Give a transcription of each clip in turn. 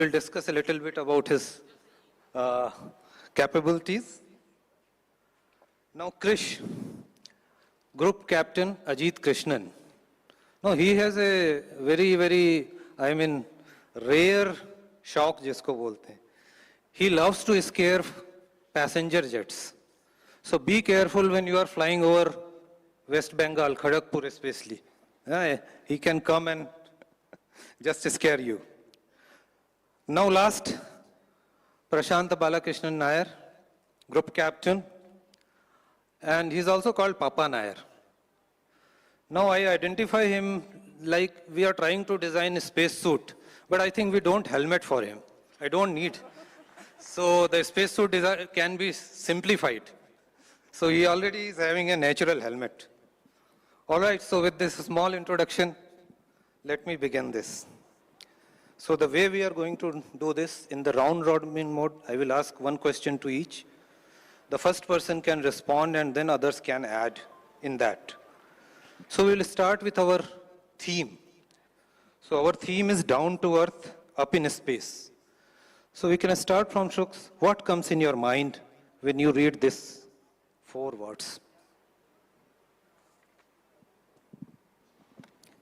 We'll discuss a little bit about his capabilities. Now, Krish, Group Captain Ajit Krishnan. Now, he has a very, rare shock, jisko bolte hain. He loves to scare passenger jets. So be careful when you are flying over West Bengal, Kharagpur especially. He can come and just scare you. Now last, Prashant Balakrishnan Nair, Group Captain, and he's also called Papa Nair. Now I identify him like we are trying to design a space suit, but I think we don't helmet for him. I don't need. So the space suit design can be simplified. So he already is having a natural helmet. All right, so with this small introduction, let me begin this. So the way we are going to do this, in the round robin mode, I will ask one question to each. The first person can respond and then others can add in that. So we will start with our theme. So our theme is down to earth, up in space. So we can start from Shuks. What comes in your mind when you read this 4 words?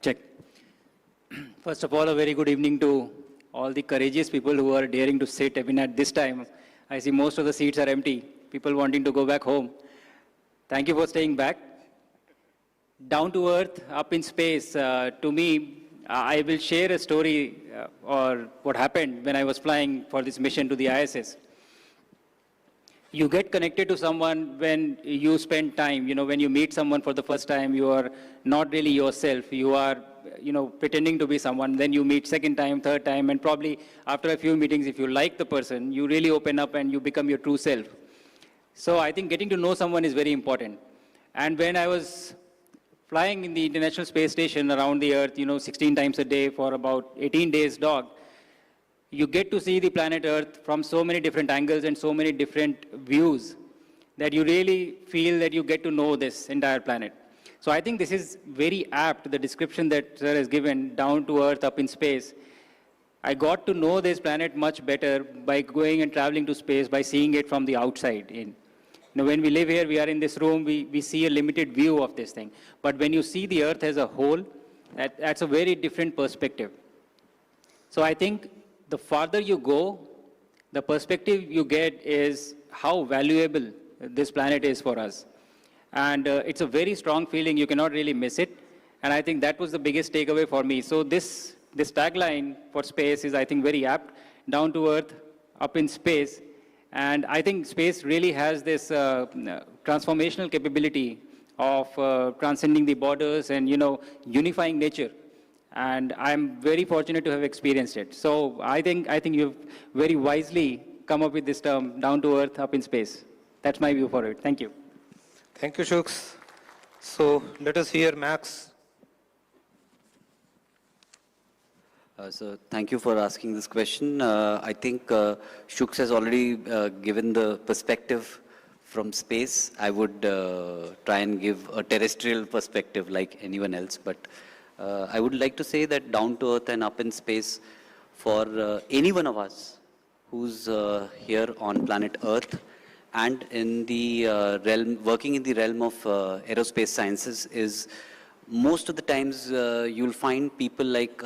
Check. First of all, a very good evening to all the courageous people who are daring to sit even at this time. I see most of the seats are empty, people wanting to go back home. Thank you for staying back. Down to earth, up in space, to me, I will share a story or what happened when I was flying for this mission to the ISS. You get connected to someone when you spend time. You know, when you meet someone for the first time, you are not really yourself. You are, pretending to be someone. Then you meet second time, third time, and probably after a few meetings, if you like the person, you really open up and you become your true self. So I think getting to know someone is very important. And when I was flying in the International Space Station around the Earth, 16 times a day for about 18 days dog, you get to see the planet Earth from so many different angles and so many different views that you really feel that you get to know this entire planet. So I think this is very apt, the description that Sir has given, down to Earth, up in space. I got to know this planet much better by going and traveling to space, by seeing it from the outside in. When we live here, we are in this room, we see a limited view of this thing. But when you see the Earth as a whole, that's a very different perspective. So I think the farther you go, the perspective you get is how valuable this planet is for us. And it's a very strong feeling, you cannot really miss it. And I think that was the biggest takeaway for me. So this tagline for space is, I think, very apt, down to earth, up in space. And I think space really has this transformational capability of transcending the borders and, unifying nature. And I'm very fortunate to have experienced it. So I think you've very wisely come up with this term, down to earth, up in space. That's my view for it. Thank you. Thank you, Shuks. So let us hear Max. So thank you for asking this question. I think Shuks has already given the perspective from space. I would try and give a terrestrial perspective like anyone else, but I would like to say that down to earth and up in space for any one of us who's here on planet Earth and in the working in the realm of aerospace sciences is most of the times you'll find people like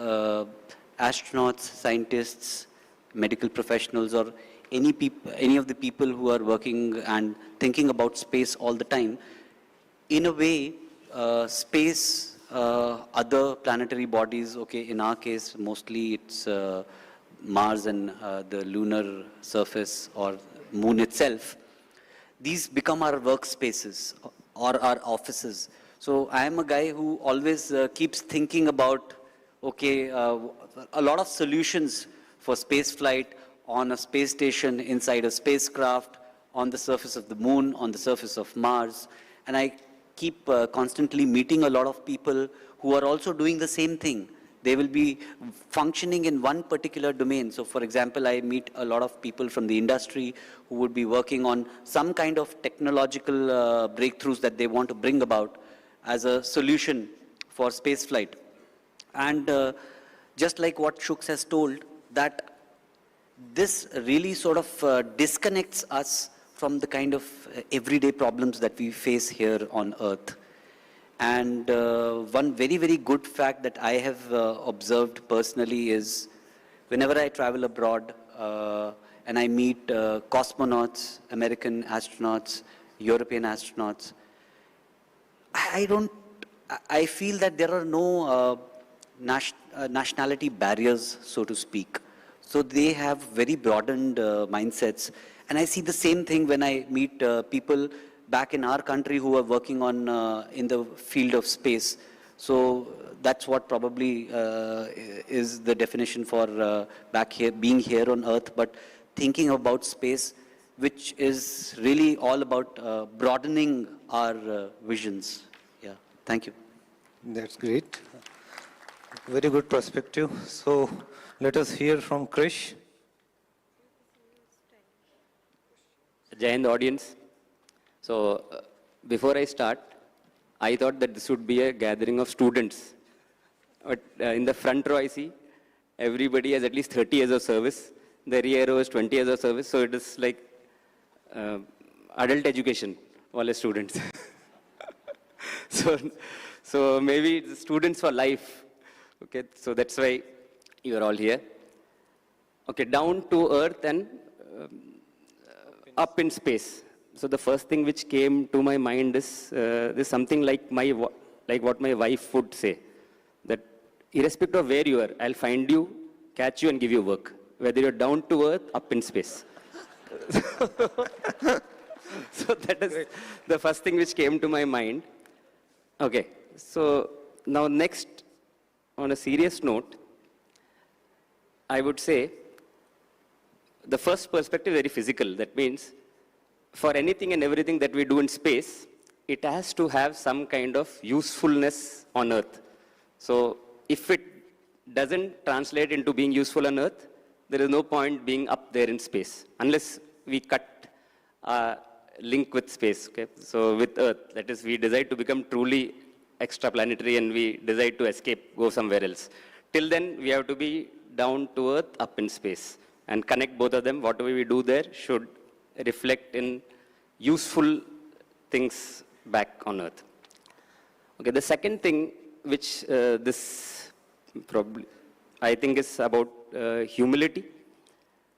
astronauts, scientists, medical professionals, or any of the people who are working and thinking about space all the time. In a way, space, other planetary bodies, okay, in our case, mostly it's Mars and the lunar surface or moon itself. These become our workspaces or our offices. So I am a guy who always keeps thinking about, okay, a lot of solutions for space flight on a space station, inside a spacecraft, on the surface of the moon, on the surface of Mars. And I keep constantly meeting a lot of people who are also doing the same thing. They will be functioning in one particular domain. So for example, I meet a lot of people from the industry who would be working on some kind of technological breakthroughs that they want to bring about as a solution for space flight. And just like what Shuks has told, that this really sort of disconnects us from the kind of everyday problems that we face here on Earth. And one very, very good fact that I have observed personally is whenever I travel abroad and I meet cosmonauts, American astronauts, European astronauts, I feel that there are no nationality barriers, so to speak. So they have very broadened mindsets. And I see the same thing when I meet people back in our country who are working on in the field of space. So that's what probably is the definition for back here, being here on Earth, but thinking about space, which is really all about broadening our visions. Yeah, thank you. That's great. Very good perspective. So let us hear from Krish. Jai Hind audience. So before I start, I thought that this would be a gathering of students. But in the front row I see everybody has at least 30 years of service. The rear row is 20 years of service. So it is like adult education, all the students. so maybe it's students for life. Okay, so that's why you are all here. Okay, down to earth and up in space. So the first thing which came to my mind is this something like what my wife would say, that irrespective of where you are, I'll find you, catch you, and give you work. Whether you're down to earth, up in space. So that is the first thing which came to my mind. Okay, so now next, on a serious note, I would say the first perspective is very physical. That means for anything and everything that we do in space, it has to have some kind of usefulness on Earth. So if it doesn't translate into being useful on Earth, there is no point being up there in space, unless we cut a link with space. Okay? So with Earth, that is, we decide to become truly extraplanetary and we decide to escape, go somewhere else. Till then, we have to be down to Earth, up in space, and connect both of them. Whatever we do there should reflect in useful things back on Earth. Okay, the second thing which this probably I think is about humility.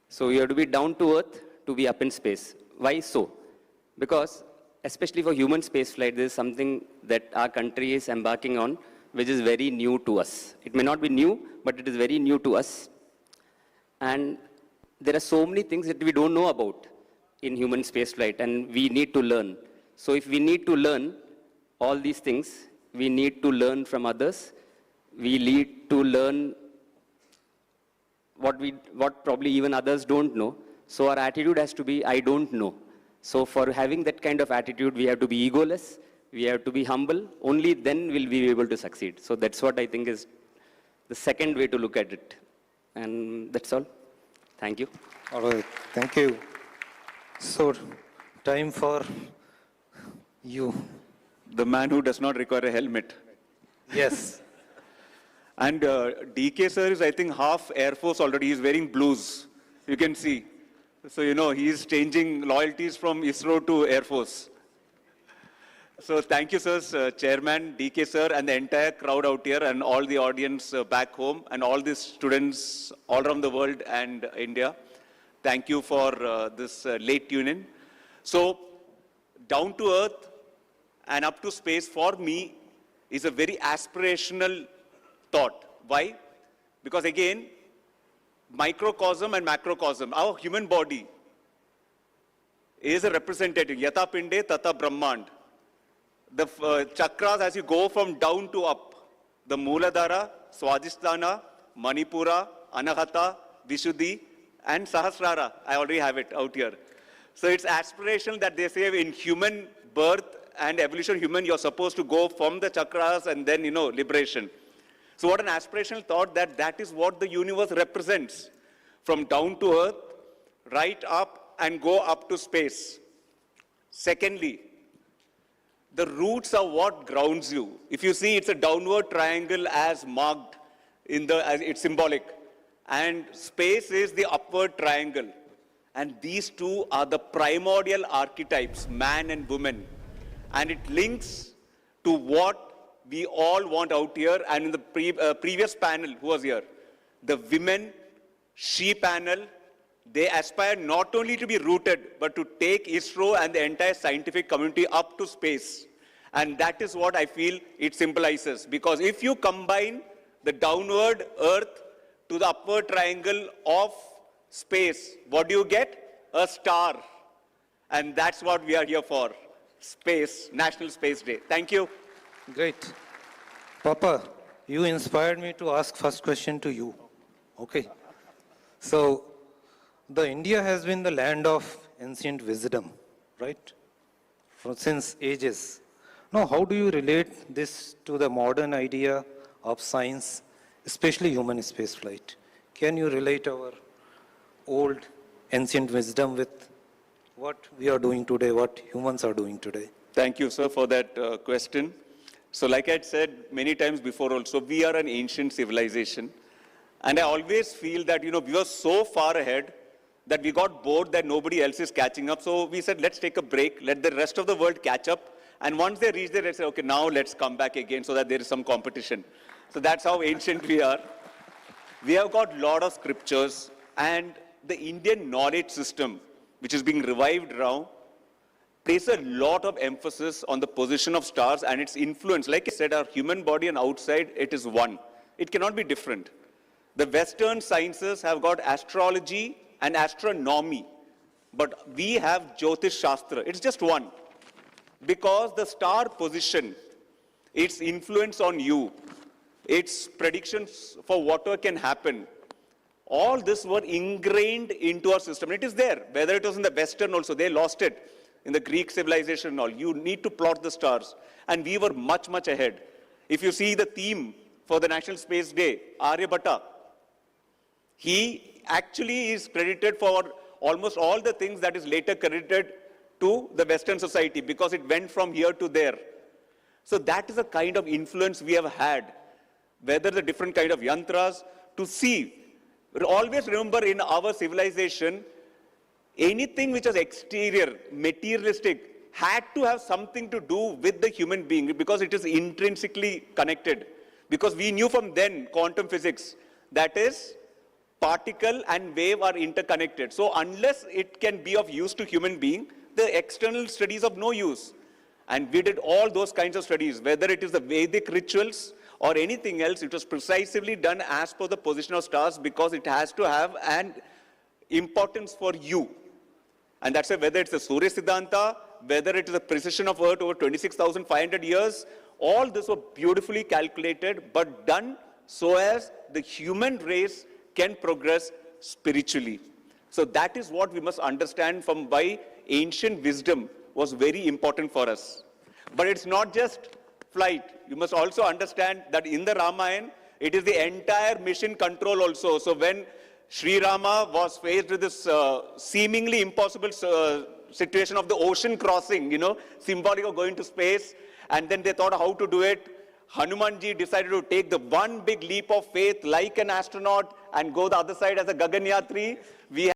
So you have to be down to Earth to be up in space. Why so? Because especially for human space flight, there is something that our country is embarking on, which is very new to us. It may not be new, but it is very new to us. And there are so many things that we don't know about in human space flight, and we need to learn. So if we need to learn all these things, we need to learn from others. We need to learn what probably even others don't know. So our attitude has to be, I don't know. So for having that kind of attitude, we have to be egoless, we have to be humble. Only then will we be able to succeed. So that's what I think is the second way to look at it. And that's all. Thank you. All right, thank you. So, time for you. The man who does not require a helmet. Yes. And DK sir is, I think, half Air Force already. He's wearing blues. You can see. So, you know, he's changing loyalties from ISRO to Air Force. So, thank you, sir, Chairman, DK sir, and the entire crowd out here, and all the audience back home, and all these students all around the world and India. Thank you for this late tune-in. So, down to earth and up to space, for me, is a very aspirational thought. Why? Because again, microcosm and macrocosm, our human body is a representative, yata pinde tata brahmand. The chakras, as you go from down to up, the Mooladhara, Swadhisthana, Manipura, Anahata, Vishuddhi, and Sahasrara. I already have it out here. So it's aspirational that they say in human birth and evolution human, you're supposed to go from the chakras and then, you know, liberation. So what an aspirational thought that is what the universe represents. From down to earth, right up and go up to space. Secondly, the roots are what grounds you. If you see, it's a downward triangle as marked in the, as it's symbolic. and space is the upward triangle. And these two are the primordial archetypes, man and woman. And it links to what we all want out here. And in the previous panel, who was here? The women, she panel, they aspire not only to be rooted, but to take ISRO and the entire scientific community up to space. And that is what I feel it symbolizes. Because if you combine the downward Earth to the upward triangle of space, what do you get? A star. And that's what we are here for. Space, National Space Day. Thank you. Great. Papa, you inspired me to ask first question to you. Okay. So, the India has been the land of ancient wisdom, right? Since ages. Now, how do you relate this to the modern idea of science, especially human spaceflight? Can you relate our old ancient wisdom with what we are doing today, what humans are doing today? Thank you, sir, for that question. So like I had said many times before also, we are an ancient civilization. And I always feel that, we were so far ahead that we got bored that nobody else is catching up. So we said, let's take a break, let the rest of the world catch up. And once they reach there, they say, okay, now let's come back again so that there is some competition. So that's how ancient we are. We have got a lot of scriptures, and the Indian knowledge system, which is being revived now, places a lot of emphasis on the position of stars and its influence. Like I said, our human body and outside, it is one. It cannot be different. The Western sciences have got astrology and astronomy, but we have Jyotish Shastra. It's just one. Because the star position, its influence on you, its predictions for whatever can happen, all this were ingrained into our system. It is there, whether it was in the Western also, they lost it. In the Greek civilization and all, you need to plot the stars. And we were much, much ahead. If you see the theme for the National Space Day, Aryabhatta, he actually is credited for almost all the things that is later credited to the Western society because it went from here to there. So that is the kind of influence we have had, whether the different kind of yantras to see. Always remember in our civilization, anything which was exterior, materialistic, had to have something to do with the human being because it is intrinsically connected. Because we knew from then, quantum physics, that is, particle and wave are interconnected. So unless it can be of use to human being, the external studies of no use. And we did all those kinds of studies, whether it is the Vedic rituals or anything else, it was precisely done as per the position of stars because it has to have an importance for you. And that's why whether it's the Surya Siddhanta, whether it is the precision of Earth over 26,500 years, all this were beautifully calculated, but done so as the human race can progress spiritually. So that is what we must understand from why ancient wisdom was very important for us. But it's not just flight. You must also understand that in the Ramayana, it is the entire mission control also. So when Sri Rama was faced with this seemingly impossible situation of the ocean crossing, symbolic of going to space, and then they thought how to do it. Hanumanji decided to take the one big leap of faith like an astronaut and go the other side as a Gaganyatri. We